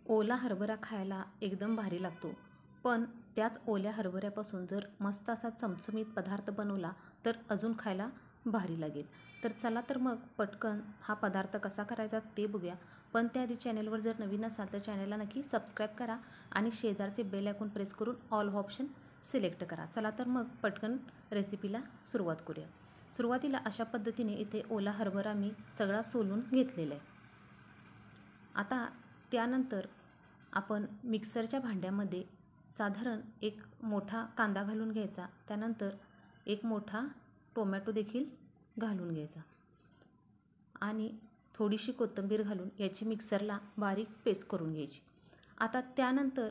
ओला हरभरा खायला एकदम भारी लागतो, पण त्याच ओल्या हरभऱ्यापासून जर मस्त असा चमचमीत पदार्थ बनवला तर अजून खायला भारी लागेल. तर चला तर मग पटकन हा पदार्थ कसा करायचा ते बघूया. पण त्याआधी चॅनलवर जर नवीन असाल तर चॅनलला नक्की सबस्क्राईब करा आणि शेजारचे बेल आयकॉन प्रेस करून ऑल हा ऑप्शन सिलेक्ट करा. चला तर मग पटकन रेसिपीला सुरुवात करूया. सुरुवातीला अशा पद्धतीने इथे ओला हरभरा मी सगळा सोलून घेतलेला आहे. आता त्यानंतर आपण मिक्सरच्या भांड्यामध्ये साधारण एक मोठा कांदा घालून घ्यायचा, त्यानंतर एक मोठा टोमॅटो देखील घालून घ्यायचा आणि थोडीशी कोथिंबीर घालून याची मिक्सरला बारीक पेस्ट करून घ्यायची. आता त्यानंतर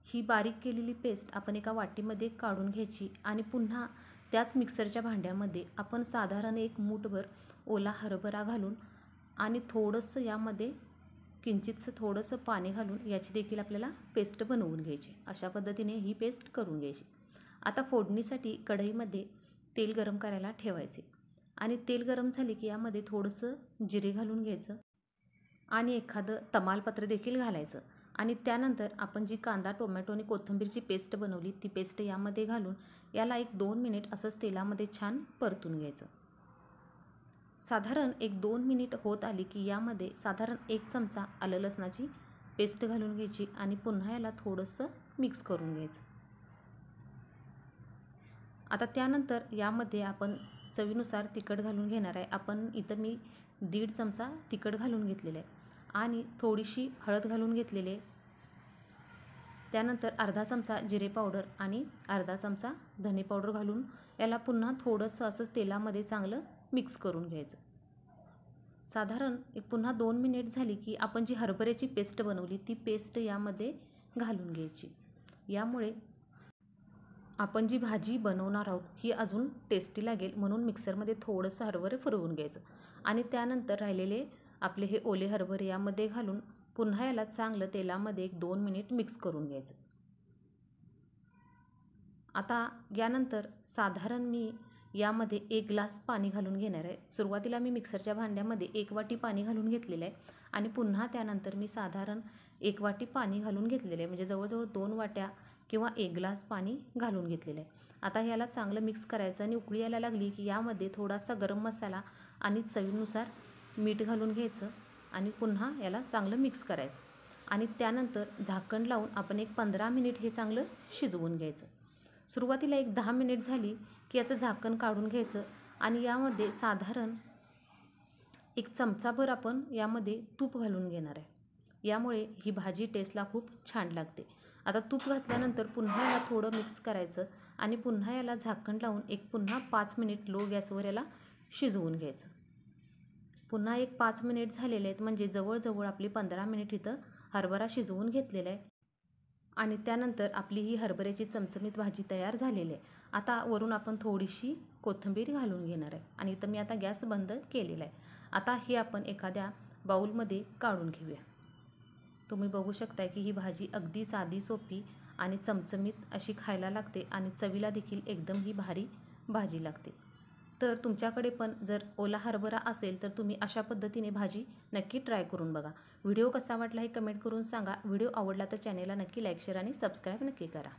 ही बारीक केलेली पेस्ट आपण एका वाटीमध्ये काढून घ्यायची आणि पुन्हा त्याच मिक्सरच्या भांड्यामध्ये आपण साधारण एक मूठभर ओला हरभरा घालून आणि थोडंसं यामध्ये किंचितसं थोडंसं पाणी घालून याची देखील आपल्याला पेस्ट बनवून घ्यायची. अशा पद्धतीने ही पेस्ट करून घ्यायची. आता फोडणीसाठी कढईमध्ये तेल गरम करायला ठेवायचे आणि तेल गरम झाले की यामध्ये थोडंसं जिरे घालून घ्यायचं आणि एखादं तमालपत्र देखील घालायचं आणि त्यानंतर आपण जी कांदा, टोमॅटो आणि कोथिंबीरची पेस्ट बनवली ती पेस्ट यामध्ये घालून याला 1-2 मिनिट असंच तेलामध्ये छान परतून घ्यायचं. साधारण 1-2 मिनिट होत आली की यामध्ये साधारण 1 चमचा आलं लसणाची पेस्ट घालून घ्यायची आणि पुन्हा याला थोडंसं मिक्स करून घ्यायचं. आता त्यानंतर यामध्ये आपण चवीनुसार तिखट घालून घेणार आहे. आपण इथं मी 1.5 चमचा तिखट घालून घेतलेलं आहे आणि थोडीशी हळद घालून घेतलेली आहे. त्यानंतर अर्धा चमचा जिरे पावडर आणि अर्धा चमचा धने पावडर घालून याला पुन्हा थोडंसं असंच तेलामध्ये चांगलं मिक्स करून घ्यायचं. साधारण पुन्हा 2 मिनिट झाली की आपण जी हरभऱ्याची पेस्ट बनवली ती पेस्ट यामध्ये घालून घ्यायची. यामुळे आपण जी भाजी बनवणार आहोत ही अजून टेस्टी लागेल, म्हणून मिक्सरमध्ये थोडंसं हरभरे फिरवून घ्यायचं आणि त्यानंतर राहिलेले आपले हे ओले हरभरे यामध्ये घालून पुन्हा याला चांगलं तेलामध्ये 1-2 मिनिट मिक्स करून घ्यायचं. आता यानंतर साधारण मी यामध्ये 1 ग्लास पाणी घालून घेणार आहे. सुरुवातीला मी मिक्सरच्या भांड्यामध्ये 1 वाटी पाणी घालून घेतलेलं आहे आणि पुन्हा त्यानंतर मी साधारण 1 वाटी पाणी घालून घेतलेलं आहे, म्हणजे जवळजवळ 2 वाट्या किंवा 1 ग्लास पाणी घालून घेतलेलं आहे. आता याला चांगलं मिक्स करायचं आणि उकळी यायला लागली की यामध्ये थोडासा गरम मसाला आणि चवीनुसार मीठ घालून घ्यायचं आणि पुन्हा याला चांगलं मिक्स करायचं आणि त्यानंतर झाकण लावून आपण एक 15 मिनिट हे चांगलं शिजवून घ्यायचं. सुरुवातीला एक 10 मिनिट झाली की याचं झाकण काढून घ्यायचं आणि यामध्ये साधारण 1 चमचाभर आपण यामध्ये तूप घालून घेणार आहे. यामुळे ही भाजी टेस्टला खूप छान लागते. आता तूप घातल्यानंतर पुन्हा याला थोडं मिक्स करायचं आणि पुन्हा याला झाकण लावून पुन्हा 5 मिनिट लो गॅसवर याला शिजवून घ्यायचं. पुन्हा 5 मिनिट झालेले आहेत, म्हणजे जवळजवळ आपली 15 मिनिट इथं हरभरा शिजवून घेतलेला आहे आणि त्यानंतर आपली ही हरभऱ्याची चमचमीत भाजी तयार झालेली आहे. आता वरून आपण थोडीशी कोथिंबीर घालून घेणार आहे आणि इथं मी आता गॅस बंद केलेला आहे. आता ही आपण एखाद्या बाऊलमध्ये काढून घेऊया. तुम्ही बघू शकता की ही भाजी अगदी साधी, सोपी आणि चमचमीत अशी खायला लागते आणि चवीला देखील एकदम ही भारी भाजी लागते. तर तुमच्याकडे पण जर ओला हरभरा असेल तर तुम्ही अशा पद्धतीने भाजी नक्की ट्राय करून बघा. व्हिडिओ कसा वाटला हे कमेंट करून सांगा. व्हिडिओ आवडला तर चॅनेलला नक्की लाईक, शेअर आणि सबस्क्राईब नक्की करा.